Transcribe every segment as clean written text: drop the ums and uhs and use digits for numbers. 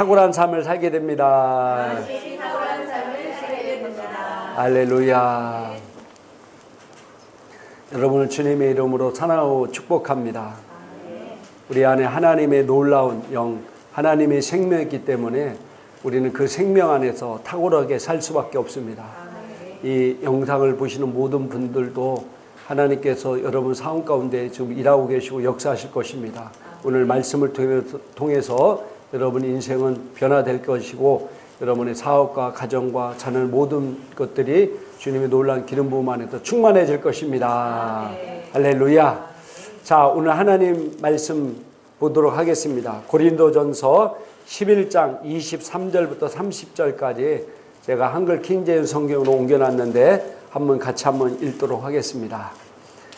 탁월한 삶을 살게 됩니다. 할렐루야. 여러분을 주님의 이름으로 사랑하고 축복합니다. 우리 안에 하나님의 놀라운 영, 하나님의 생명이 있기 때문에 우리는 그 생명 안에서 탁월하게 살 수밖에 없습니다. 이 영상을 보시는 모든 분들도 하나님께서 여러분 삶 가운데 지금 일하고 계시고 역사하실 것입니다. 오늘 말씀을 통해서 여러분 인생은 변화될 것이고 여러분의 사업과 가정과 자녀 모든 것들이 주님의 놀라운 기름 부음 안에서 충만해질 것입니다. 할렐루야. 자, 오늘 하나님 말씀 보도록 하겠습니다. 고린도전서 11장 23절부터 30절까지 제가 한글 킹제임스 성경으로 옮겨놨는데 같이 한번 읽도록 하겠습니다.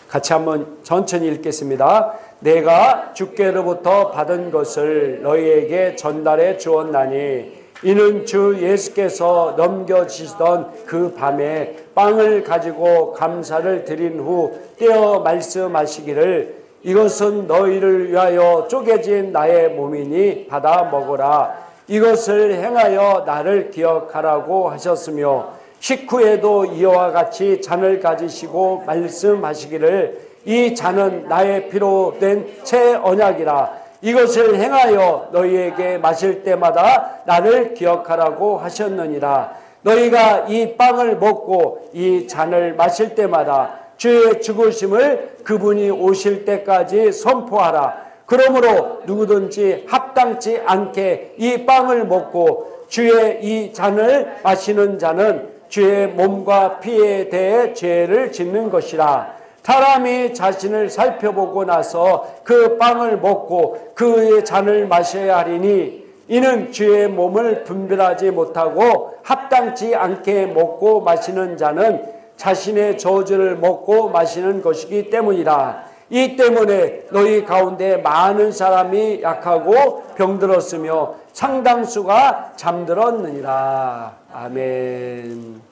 같이 한번 천천히 읽겠습니다. 내가 주께로부터 받은 것을 너희에게 전달해 주었나니 이는 주 예수께서 넘겨주시던 그 밤에 빵을 가지고 감사를 드린 후 떼어 말씀하시기를 이것은 너희를 위하여 쪼개진 나의 몸이니 받아 먹으라. 이것을 행하여 나를 기억하라고 하셨으며 식후에도 이와 같이 잔을 가지시고 말씀하시기를 이 잔은 나의 피로 된 새 언약이라. 이것을 행하여 너희에게 마실 때마다 나를 기억하라고 하셨느니라. 너희가 이 빵을 먹고 이 잔을 마실 때마다 주의 죽으심을 그분이 오실 때까지 선포하라. 그러므로 누구든지 합당치 않게 이 빵을 먹고 주의 이 잔을 마시는 자는 주의 몸과 피에 대해 죄를 짓는 것이라. 사람이 자신을 살펴보고 나서 그 빵을 먹고 그의 잔을 마셔야 하리니 이는 주의 몸을 분별하지 못하고 합당치 않게 먹고 마시는 자는 자신의 저주를 먹고 마시는 것이기 때문이라. 이 때문에 너희 가운데 많은 사람이 약하고 병들었으며 상당수가 잠들었느니라. 아멘.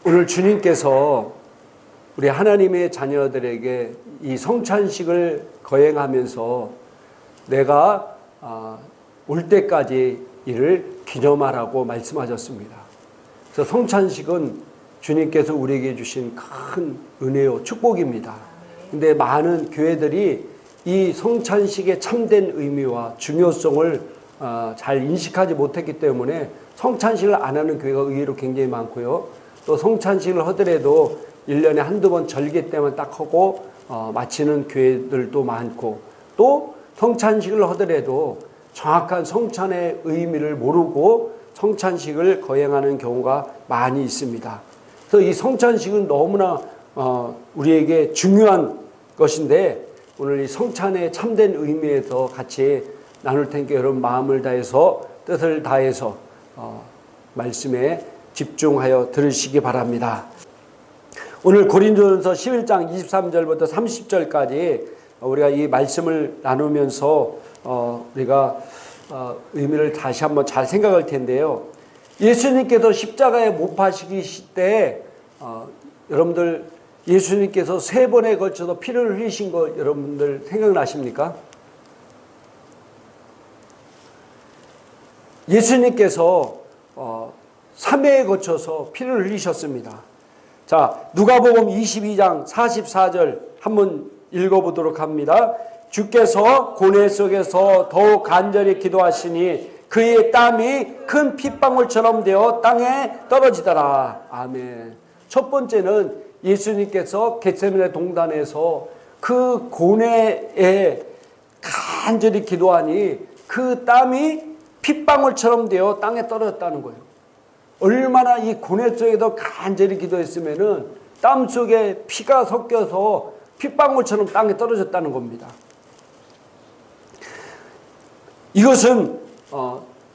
오늘 주님께서 우리 하나님의 자녀들에게 이 성찬식을 거행하면서 내가 올 때까지 이를 기념하라고 말씀하셨습니다. 그래서 성찬식은 주님께서 우리에게 주신 큰 은혜요 축복입니다. 근데 많은 교회들이 이 성찬식의 참된 의미와 중요성을 잘 인식하지 못했기 때문에 성찬식을 안 하는 교회가 의외로 굉장히 많고요. 또 성찬식을 하더라도 1년에 한두 번 절기 때만 딱 하고 마치는 교회들도 많고 또 성찬식을 하더라도 정확한 성찬의 의미를 모르고 성찬식을 거행하는 경우가 많이 있습니다. 그래서 이 성찬식은 너무나 우리에게 중요한 것인데 오늘 이 성찬의 참된 의미에서 같이 나눌 테니까 여러분 마음을 다해서 뜻을 다해서 말씀에 집중하여 들으시기 바랍니다. 오늘 고린도전서 11장 23절부터 30절까지 우리가 이 말씀을 나누면서 우리가 의미를 다시 한번 잘 생각할 텐데요. 예수님께서 십자가에 못 박히실 때 여러분들 예수님께서 3번에 걸쳐서 피를 흘리신 거 여러분들 생각나십니까? 예수님께서 3회에 거쳐서 피를 흘리셨습니다. 자, 누가복음 22장 44절 한번 읽어보도록 합니다. 주께서 고뇌 속에서 더욱 간절히 기도하시니 그의 땀이 큰 핏방울처럼 되어 땅에 떨어지더라. 아멘. 첫 번째는 예수님께서 겟세마네 동산에서 그 고뇌에 간절히 기도하니 그 땀이 핏방울처럼 되어 땅에 떨어졌다는 거예요. 얼마나 이 고뇌 속에도 간절히 기도했으면은 땀 속에 피가 섞여서 핏방울처럼 땅에 떨어졌다는 겁니다. 이것은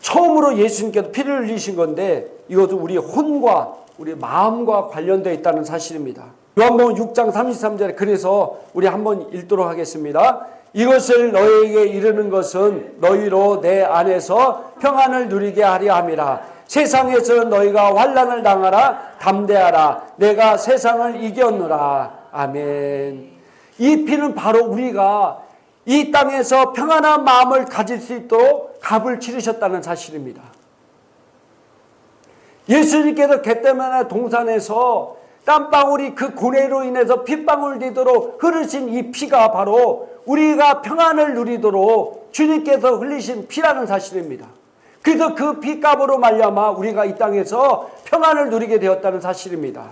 처음으로 예수님께서 피를 흘리신 건데 이것은 우리 혼과 우리 마음과 관련되어 있다는 사실입니다. 요한복음 6장 33절에 그래서 우리 한번 읽도록 하겠습니다. 이것을 너희에게 이르는 것은 너희로 내 안에서 평안을 누리게 하려 함이라. 세상에서 너희가 환난을 당하라. 담대하라. 내가 세상을 이겼노라. 아멘. 이 피는 바로 우리가 이 땅에서 평안한 마음을 가질 수 있도록 값을 치르셨다는 사실입니다. 예수님께서 겟세마네 동산에서 땀방울이 그 고뇌로 인해서 핏방울 되도록 흐르신 이 피가 바로 우리가 평안을 누리도록 주님께서 흘리신 피라는 사실입니다. 그래서 그 피값으로 말미암아 우리가 이 땅에서 평안을 누리게 되었다는 사실입니다.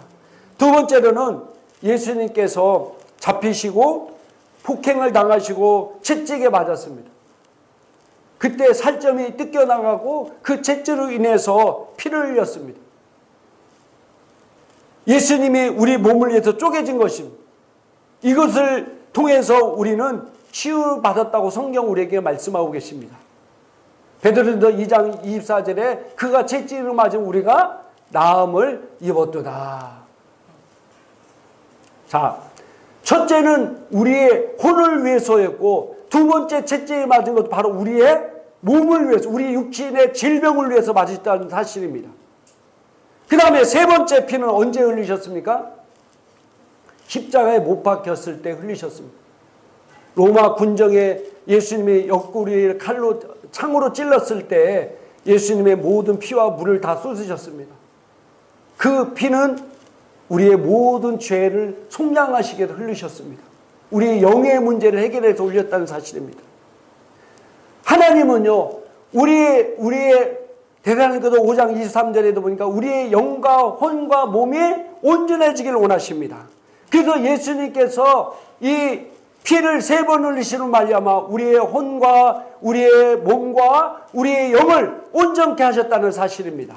두 번째로는 예수님께서 잡히시고 폭행을 당하시고 채찍에 맞았습니다. 그때 살점이 뜯겨나가고 그 채찍으로 인해서 피를 흘렸습니다. 예수님이 우리 몸을 위해서 쪼개진 것입니다. 이것을 통해서 우리는 치유받았다고 성경 우리에게 말씀하고 계십니다. 베드로전서 2장 24절에 그가 채찍으로 맞은 우리가 나음을 입었도다. 자, 첫째는 우리의 혼을 위해서였고 두 번째 채찍에 맞은 것도 바로 우리의 몸을 위해서, 우리 육신의 질병을 위해서 맞으셨다는 사실입니다. 그 다음에 세 번째 피는 언제 흘리셨습니까? 십자가에 못 박혔을 때 흘리셨습니다. 로마 군정에 예수님의 옆구리를 칼로 창으로 찔렀을 때 예수님의 모든 피와 물을 다 쏟으셨습니다. 그 피는 우리의 모든 죄를 속량하시게 흘리셨습니다. 우리의 영의 문제를 해결해서 올렸다는 사실입니다. 하나님은요, 우리의 대사로니까서 5장 23절에도 보니까 우리의 영과 혼과 몸이 온전해지기를 원하십니다. 그래서 예수님께서 이 피를 3번 흘리시는 말미암아 우리의 혼과 우리의 몸과 우리의 영을 온전케 하셨다는 사실입니다.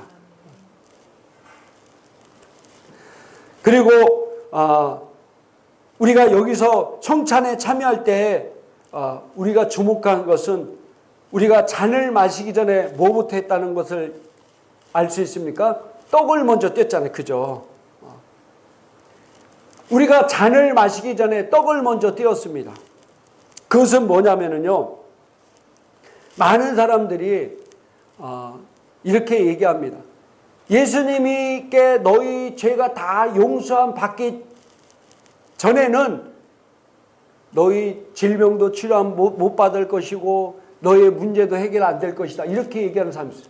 그리고 우리가 여기서 성찬에 참여할 때 우리가 주목한 것은 우리가 잔을 마시기 전에 뭐부터 했다는 것을 알 수 있습니까? 떡을 먼저 뗐잖아요. 그죠? 우리가 잔을 마시기 전에 떡을 먼저 떼었습니다. 그것은 뭐냐면요, 많은 사람들이 이렇게 얘기합니다. 예수님께 너희 죄가 다 용서함 받기 전에는 너희 질병도 치료 못 받을 것이고 너의 문제도 해결 안 될 것이다. 이렇게 얘기하는 사람이 있어요.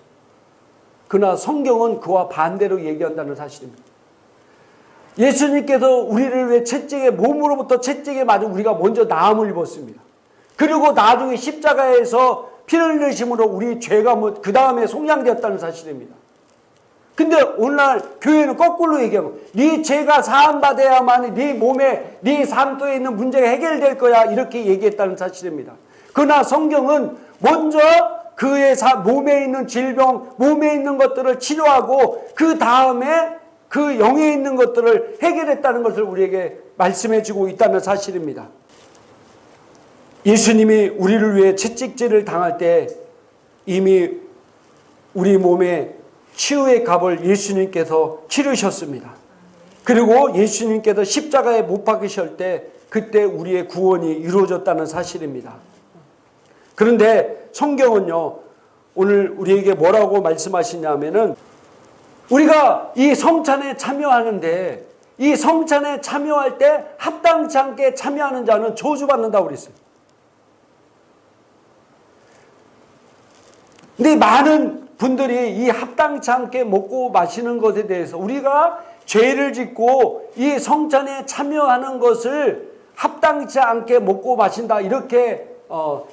그러나 성경은 그와 반대로 얘기한다는 사실입니다. 예수님께서 우리를 위해 채찍에, 몸으로부터 채찍에 맞은 우리가 먼저 나음을 입었습니다. 그리고 나중에 십자가에서 피를 흘리심으로 우리 죄가 그 다음에 속량되었다는 사실입니다. 근데 오늘날 교회는 거꾸로 얘기하고 네 죄가 사함받아야만 네 몸에, 네 삶속에 있는 문제가 해결될 거야, 이렇게 얘기했다는 사실입니다. 그러나 성경은 먼저 그의 몸에 있는 질병, 몸에 있는 것들을 치료하고 그 다음에 그 영에 있는 것들을 해결했다는 것을 우리에게 말씀해 주고 있다는 사실입니다. 예수님이 우리를 위해 채찍질을 당할 때 이미 우리 몸에 치유의 값을 예수님께서 치르셨습니다. 그리고 예수님께서 십자가에 못 박으실 때 그때 우리의 구원이 이루어졌다는 사실입니다. 그런데 성경은요, 오늘 우리에게 뭐라고 말씀하시냐면은 우리가 이 성찬에 참여하는데 이 성찬에 참여할 때 합당치 않게 참여하는 자는 저주받는다고 그랬어요. 근데 많은 분들이 이 합당치 않게 먹고 마시는 것에 대해서 우리가 죄를 짓고 이 성찬에 참여하는 것을 합당치 않게 먹고 마신다, 이렇게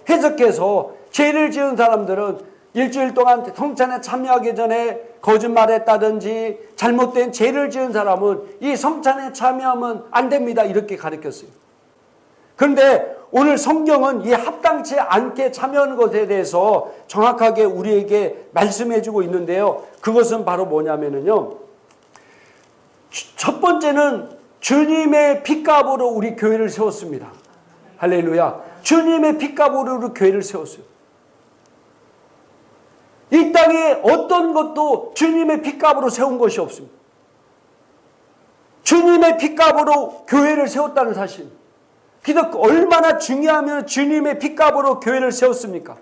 해석해서 죄를 지은 사람들은 일주일 동안 성찬에 참여하기 전에 거짓말했다든지 잘못된 죄를 지은 사람은 이 성찬에 참여하면 안 됩니다, 이렇게 가르쳤어요. 그런데 오늘 성경은 이 합당치 않게 참여하는 것에 대해서 정확하게 우리에게 말씀해 주고 있는데요. 그것은 바로 뭐냐면요, 첫 번째는 주님의 핏값으로 우리 교회를 세웠습니다. 할렐루야. 주님의 핏값으로 우리 교회를 세웠어요. 이 땅에 어떤 것도 주님의 핏값으로 세운 것이 없습니다. 주님의 핏값으로 교회를 세웠다는 사실. 그래서 얼마나 중요하면 주님의 핏값으로 교회를 세웠습니까?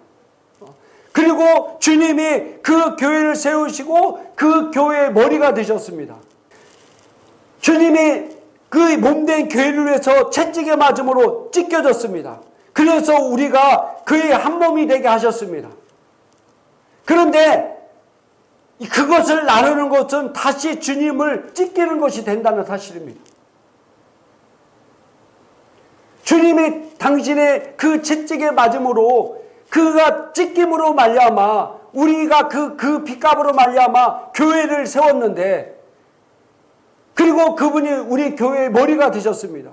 그리고 주님이 그 교회를 세우시고 그 교회의 머리가 되셨습니다. 주님이 그 몸된 교회를 위해서 채찍에 맞음으로 찢겨졌습니다. 그래서 우리가 그의 한 몸이 되게 하셨습니다. 그런데 그것을 나누는 것은 다시 주님을 찢기는 것이 된다는 사실입니다. 주님이 당신의 그 채찍에 맞음으로 그가 찢김으로 말미암아 우리가 그 핏값으로 말미암아 교회를 세웠는데, 그리고 그분이 우리 교회의 머리가 되셨습니다.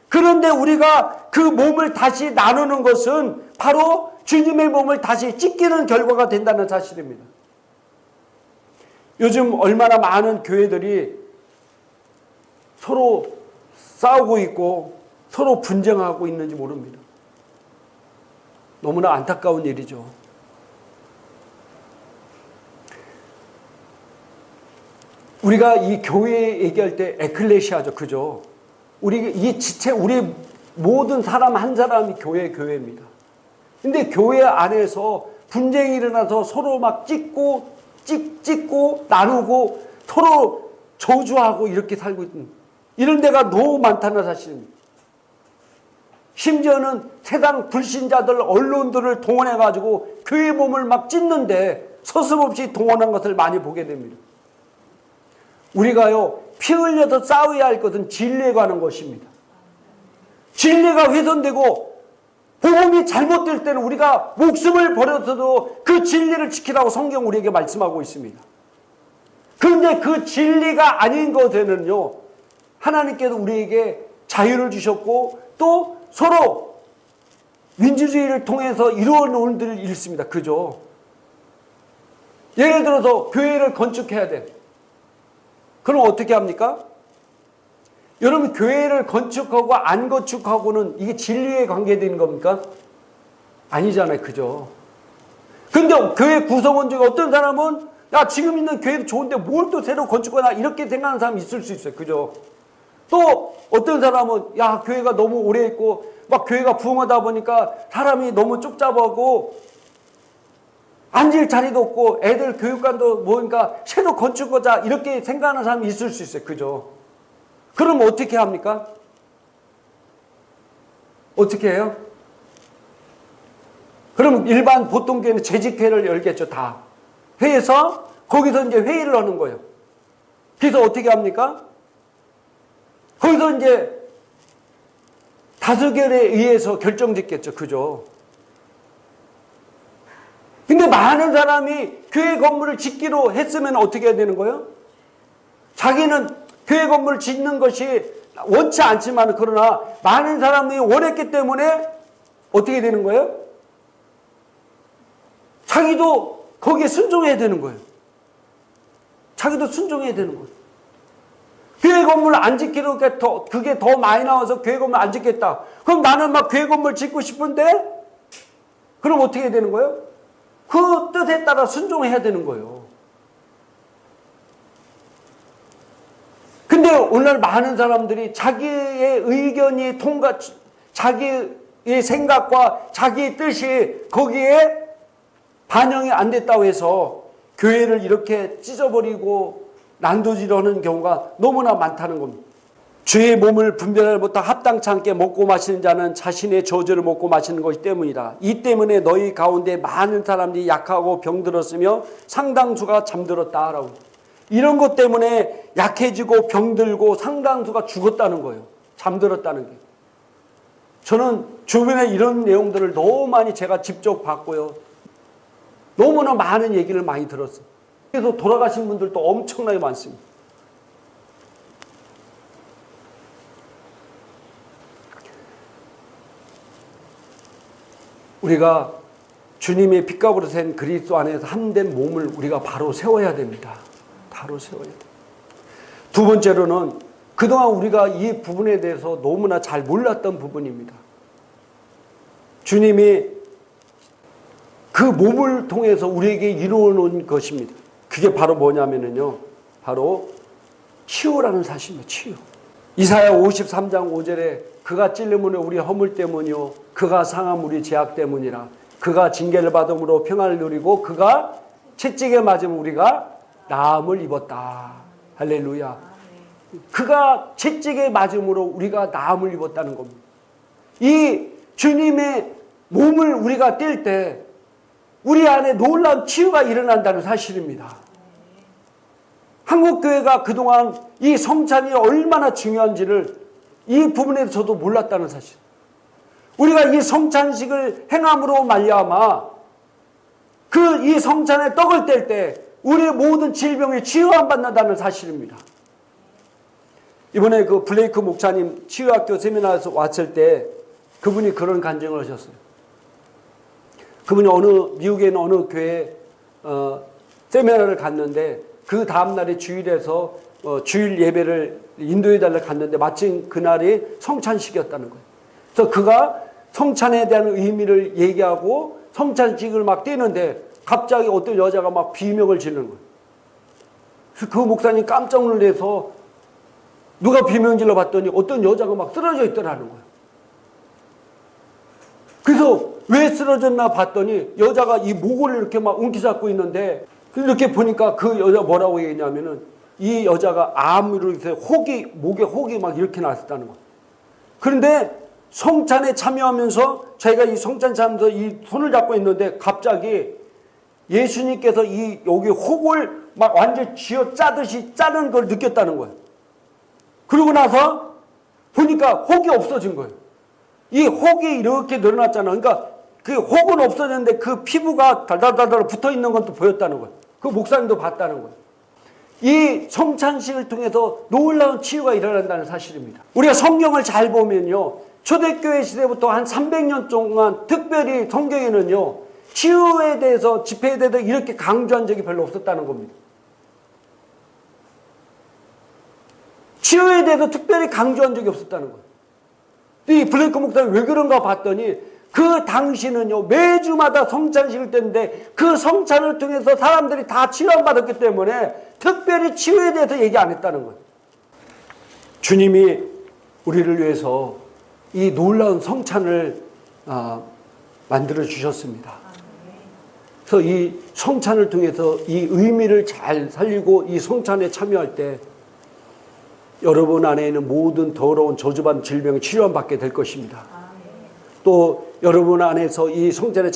그런데 우리가 그 몸을 다시 나누는 것은 바로 주님의 몸을 다시 찢기는 결과가 된다는 사실입니다. 요즘 얼마나 많은 교회들이 서로 싸우고 있고 서로 분쟁하고 있는지 모릅니다. 너무나 안타까운 일이죠. 우리가 이 교회 얘기할 때 에클레시아죠. 그죠? 우리 이 지체, 우리 모든 사람 한 사람이 교회입니다. 근데 교회 안에서 분쟁이 일어나서 서로 막 찢고 나누고 서로 저주하고 이렇게 살고 있는 이런 데가 너무 많다는 사실입니다. 심지어는 세상 불신자들, 언론들을 동원해가지고 교회 몸을 막 찢는데 서슴없이 동원한 것을 많이 보게 됩니다. 우리가요, 피 흘려서 싸워야 할 것은 진리에 관한 것입니다. 진리가 훼손되고 복음이 잘못될 때는 우리가 목숨을 버려서도 그 진리를 지키라고 성경 우리에게 말씀하고 있습니다. 그런데 그 진리가 아닌 것에는요, 하나님께서 우리에게 자유를 주셨고 또 서로 민주주의를 통해서 이루어놓은 일을 있습니다. 그죠? 예를 들어서 교회를 건축해야 돼. 그럼 어떻게 합니까? 여러분, 교회를 건축하고 안 건축하고는 이게 진리에 관계되는 겁니까? 아니잖아요. 그죠? 근데 교회 구성원 중에 어떤 사람은 야, 지금 있는 교회도 좋은데 뭘 또 새로 건축하나 이렇게 생각하는 사람이 있을 수 있어요. 그죠? 또 어떤 사람은 야, 교회가 너무 오래 있고 막 교회가 부흥하다 보니까 사람이 너무 쪽잡아고 앉을 자리도 없고 애들 교육관도 뭐니까 새로 건축하자 이렇게 생각하는 사람이 있을 수 있어요. 그죠? 그럼 어떻게 합니까? 어떻게 해요? 그럼 일반 보통 교회는 재직회를 열겠죠. 다. 회에서 거기서 이제 회의를 하는 거예요. 그래서 어떻게 합니까? 거기서 이제 다수결에 의해서 결정짓겠죠. 그죠? 근데 많은 사람이 교회 건물을 짓기로 했으면 어떻게 해야 되는 거예요? 자기는 교회 건물을 짓는 것이 원치 않지만 그러나 많은 사람이 원했기 때문에 어떻게 되는 거예요? 자기도 거기에 순종해야 되는 거예요. 자기도 순종해야 되는 거예요. 교회 건물 안 짓기로 그게 더 많이 나와서 교회 건물 안 짓겠다. 그럼 나는 막 교회 건물 짓고 싶은데 그럼 어떻게 해야 되는 거예요? 그 뜻에 따라 순종해야 되는 거예요. 근데 오늘 많은 사람들이 자기의 의견이 자기의 생각과 자기의 뜻이 거기에 반영이 안 됐다고 해서 교회를 이렇게 찢어버리고 난도질하는 경우가 너무나 많다는 겁니다. 주의 몸을 분별하지 못하 합당치 않게 먹고 마시는 자는 자신의 저주를 먹고 마시는 것이 때문이다. 이 때문에 너희 가운데 많은 사람들이 약하고 병들었으며 상당수가 잠들었다라고. 이런 것 때문에 약해지고 병들고 상당수가 죽었다는 거예요. 잠들었다는 게. 저는 주변에 이런 내용들을 너무 많이 제가 직접 봤고요. 너무나 많은 얘기를 많이 들었어요. 그래서 돌아가신 분들도 엄청나게 많습니다. 우리가 주님의 핏값으로 센 그리스도 안에서 함된 몸을 우리가 바로 세워야 됩니다. 바로 세워야 돼요. 두 번째로는 그동안 우리가 이 부분에 대해서 너무나 잘 몰랐던 부분입니다. 주님이 그 몸을 통해서 우리에게 이루어 놓은 것입니다. 그게 바로 뭐냐면요. 바로 치유라는 사실입니다. 치유. 이사야 53장 5절에 그가 찔림으로 우리 허물 때문이요 그가 상함 우리 죄악 때문이라. 그가 징계를 받음으로 평안을 누리고 그가 채찍에 맞으면 우리가 나음을 입었다. 할렐루야. 그가 채찍에 맞음으로 우리가 나음을 입었다는 겁니다. 이 주님의 몸을 우리가 뗄 때 우리 안에 놀라운 치유가 일어난다는 사실입니다. 한국교회가 그동안 이 성찬이 얼마나 중요한지를 이 부분에서 저도 몰랐다는 사실. 우리가 이 성찬식을 행함으로 말미암아 이 성찬의 떡을 뗄 때 우리의 모든 질병이 치유안 받는다는 사실입니다. 이번에 그 블레이크 목사님 치유학교 세미나에서 왔을 때 그분이 그런 간증을 하셨어요. 그분이 미국에 있는 어느 교회에 세미나를 갔는데 그 다음날에 주일에서 주일 예배를 인도해달라고 갔는데 마침 그날이 성찬식이었다는 거예요. 그래서 그가 성찬에 대한 의미를 얘기하고 성찬식을 막 떼는데 갑자기 어떤 여자가 막 비명을 지르는 거예요. 그래서 그 목사님 깜짝 놀라서 누가 비명 질러 봤더니 어떤 여자가 막 쓰러져 있더라는 거예요. 그래서 왜 쓰러졌나 봤더니 여자가 이 목을 이렇게 막 움켜잡고 있는데 이렇게 보니까 그 여자 뭐라고 얘기했냐면은 이 여자가 암으로 해서 목에 혹이 막 이렇게 났었다는 거예요. 그런데 성찬에 참여하면서 자기가 이 성찬 참여하면서 이 손을 잡고 있는데 갑자기 예수님께서 여기 혹을 막 완전히 쥐어 짜듯이 짜는 걸 느꼈다는 거예요. 그러고 나서 보니까 혹이 없어진 거예요. 이 혹이 이렇게 늘어났잖아요. 그러니까 그 혹은 없어졌는데 그 피부가 달달달달 붙어 있는 건 또 보였다는 거예요. 그 목사님도 봤다는 거예요. 이 성찬식을 통해서 놀라운 치유가 일어난다는 사실입니다. 우리가 성경을 잘 보면요. 초대교회 시대부터 한 300년 동안 특별히 성경에는요. 치유에 대해서 집회에 대해서 이렇게 강조한 적이 별로 없었다는 겁니다. 치유에 대해서 특별히 강조한 적이 없었다는 거예요. 이 블레이크 목사님 왜 그런가 봤더니 그 당시는요. 매주마다 성찬식을 떼는데 그 성찬을 통해서 사람들이 다 치유받았기 때문에 특별히 치유에 대해서 얘기 안 했다는 거예요. 주님이 우리를 위해서 이 놀라운 성찬을 만들어 주셨습니다. 그래서 이 성찬을 통해서 이 의미를 잘 살리고 이 성찬에 참여할 때 여러분 안에 있는 모든 더러운 저주받은 질병이 치료받게 될 것입니다. 또 여러분 안에서 이 성찬의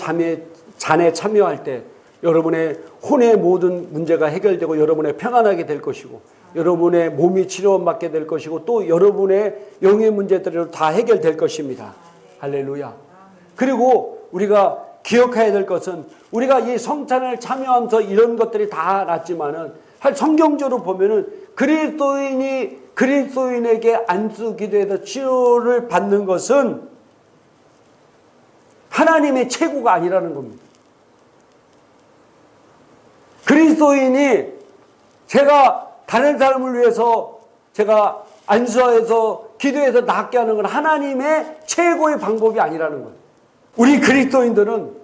잔에 참여할 때 여러분의 혼의 모든 문제가 해결되고 여러분의 평안하게 될 것이고 여러분의 몸이 치료받게 될 것이고 또 여러분의 영의 문제들도 다 해결될 것입니다. 할렐루야. 그리고 우리가 기억해야 될 것은 우리가 이 성찬을 참여하면서 이런 것들이 다 났지만은 성경적으로 보면은 그리스도인에게 안수 기도에서 치료를 받는 것은 하나님의 최고가 아니라는 겁니다. 그리스도인이 제가 다른 사람을 위해서 제가 안수하여서 기도해서 낫게 하는 건 하나님의 최고의 방법이 아니라는 거예요. 우리 그리스도인들은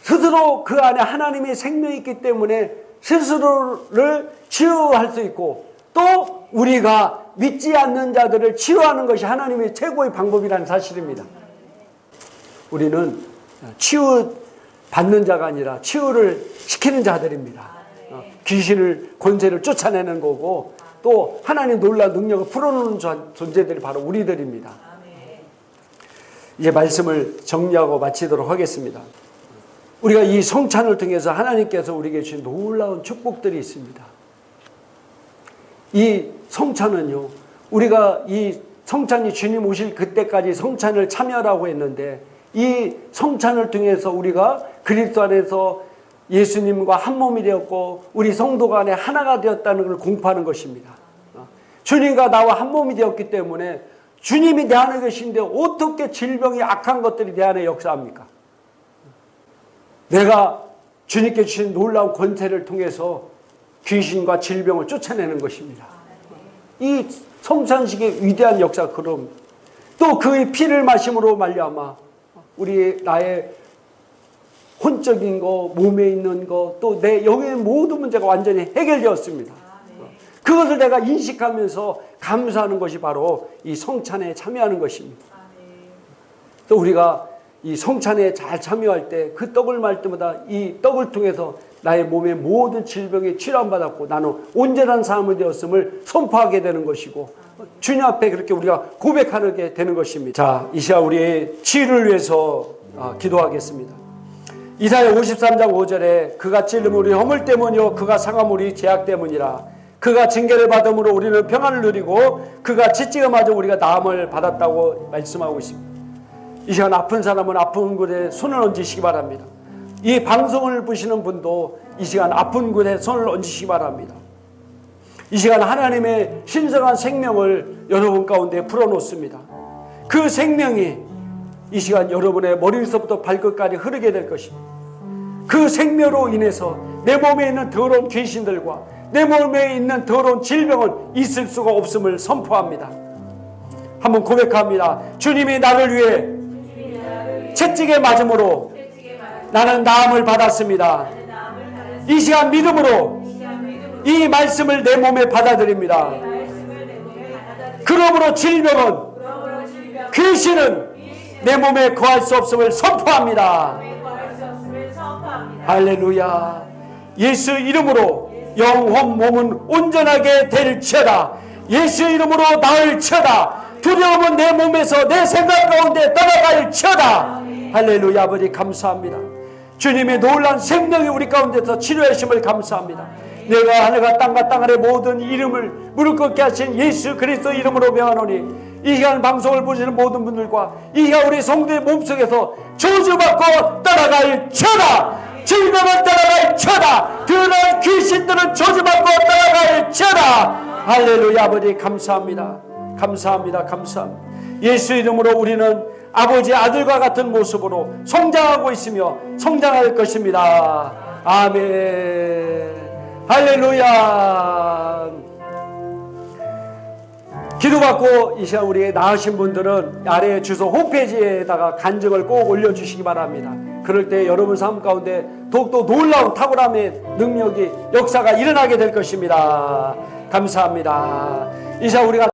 스스로 그 안에 하나님의 생명이 있기 때문에 스스로를 치유할 수 있고 또 우리가 믿지 않는 자들을 치유하는 것이 하나님의 최고의 방법이라는 사실입니다. 우리는 치유받는 자가 아니라 치유를 시키는 자들입니다. 귀신을 권세를 쫓아내는 거고 또 하나님 놀라운 능력을 풀어놓는 존재들이 바로 우리들입니다. 이제 말씀을 정리하고 마치도록 하겠습니다. 우리가 이 성찬을 통해서 하나님께서 우리에게 주신 놀라운 축복들이 있습니다. 이 성찬은요, 우리가 이 성찬이 주님 오실 그때까지 성찬을 참여하라고 했는데 이 성찬을 통해서 우리가 그리스도 안에서 예수님과 한 몸이 되었고 우리 성도 간에 하나가 되었다는 걸 공포하는 것입니다. 주님과 나와 한 몸이 되었기 때문에 주님이 내 안에 계신데 어떻게 질병이 악한 것들이 내 안에 역사합니까? 내가 주님께 주신 놀라운 권세를 통해서 귀신과 질병을 쫓아내는 것입니다. 이 성찬식의 위대한 역사가 그럼 또 그의 피를 마심으로 말미암아 나의 혼적인 거, 몸에 있는 거, 또 내 영의 모든 문제가 완전히 해결되었습니다. 그것을 내가 인식하면서 감사하는 것이 바로 이 성찬에 참여하는 것입니다. 또 우리가 이 성찬에 잘 참여할 때 그 떡을 말 때마다 이 떡을 통해서 나의 몸의 모든 질병에 치료받았고 나는 온전한 사람이 되었음을 선포하게 되는 것이고 주님 앞에 그렇게 우리가 고백하게 되는 것입니다. 자, 이 시간 우리의 치유를 위해서 기도하겠습니다. 이사야 53장 5절에 그가 찔림은 우리 허물 때문이요 그가 상함은 우리 죄악 때문이라. 그가 징계를 받음으로 우리는 평안을 누리고 그가 채찍을 맞아 우리가 나음을 받았다고 말씀하고 있습니다. 이 시간 아픈 사람은 아픈 곳에 손을 얹으시기 바랍니다. 이 방송을 보시는 분도 이 시간 아픈 곳에 손을 얹으시기 바랍니다. 이 시간 하나님의 신성한 생명을 여러분 가운데 풀어놓습니다. 그 생명이 이 시간 여러분의 머리에서부터 발끝까지 흐르게 될 것입니다. 그 생명으로 인해서 내 몸에 있는 더러운 귀신들과 내 몸에 있는 더러운 질병은 있을 수가 없음을 선포합니다. 한번 고백합니다. 주님이 나를 위해 채찍에 맞음으로 나는 나음을 받았습니다. 이 시간 믿음으로 이 말씀을 내 몸에 받아들입니다. 그러므로 질병은 귀신은 내 몸에 거할 수 없음을 선포합니다. 할렐루야. 예수 이름으로 영혼 몸은 온전하게 될지어다. 예수 이름으로 나을지어다. 두려움은 내 몸에서 내 생각 가운데 떠나갈지어다. 할렐루야. 아버지 감사합니다. 주님의 놀라운 생명이 우리 가운데서 치료하심을 감사합니다. 내가 하늘과 땅과 땅 아래 모든 이름을 무릎 꿇게 하신 예수 그리스도 이름으로 명하노니 이 시간 방송을 보시는 모든 분들과 이 시간 우리 성도의 몸속에서 저주받고 떠나갈지어다. 질병은 떠나갈지어다. 드러난 귀신들은 저주받고 떠나갈지어다. 할렐루야. 아버지 감사합니다. 감사합니다. 감사합니다. 예수 이름으로 우리는 아버지 아들과 같은 모습으로 성장하고 있으며 성장할 것입니다. 아멘. 할렐루야. 기도받고 이 시간 우리의 나으신 분들은 아래 주소 홈페이지에다가 간증을 꼭 올려주시기 바랍니다. 그럴 때 여러분 삶 가운데 더욱더 놀라운 탁월함의 능력이 역사가 일어나게 될 것입니다. 감사합니다. 이 시간 우리가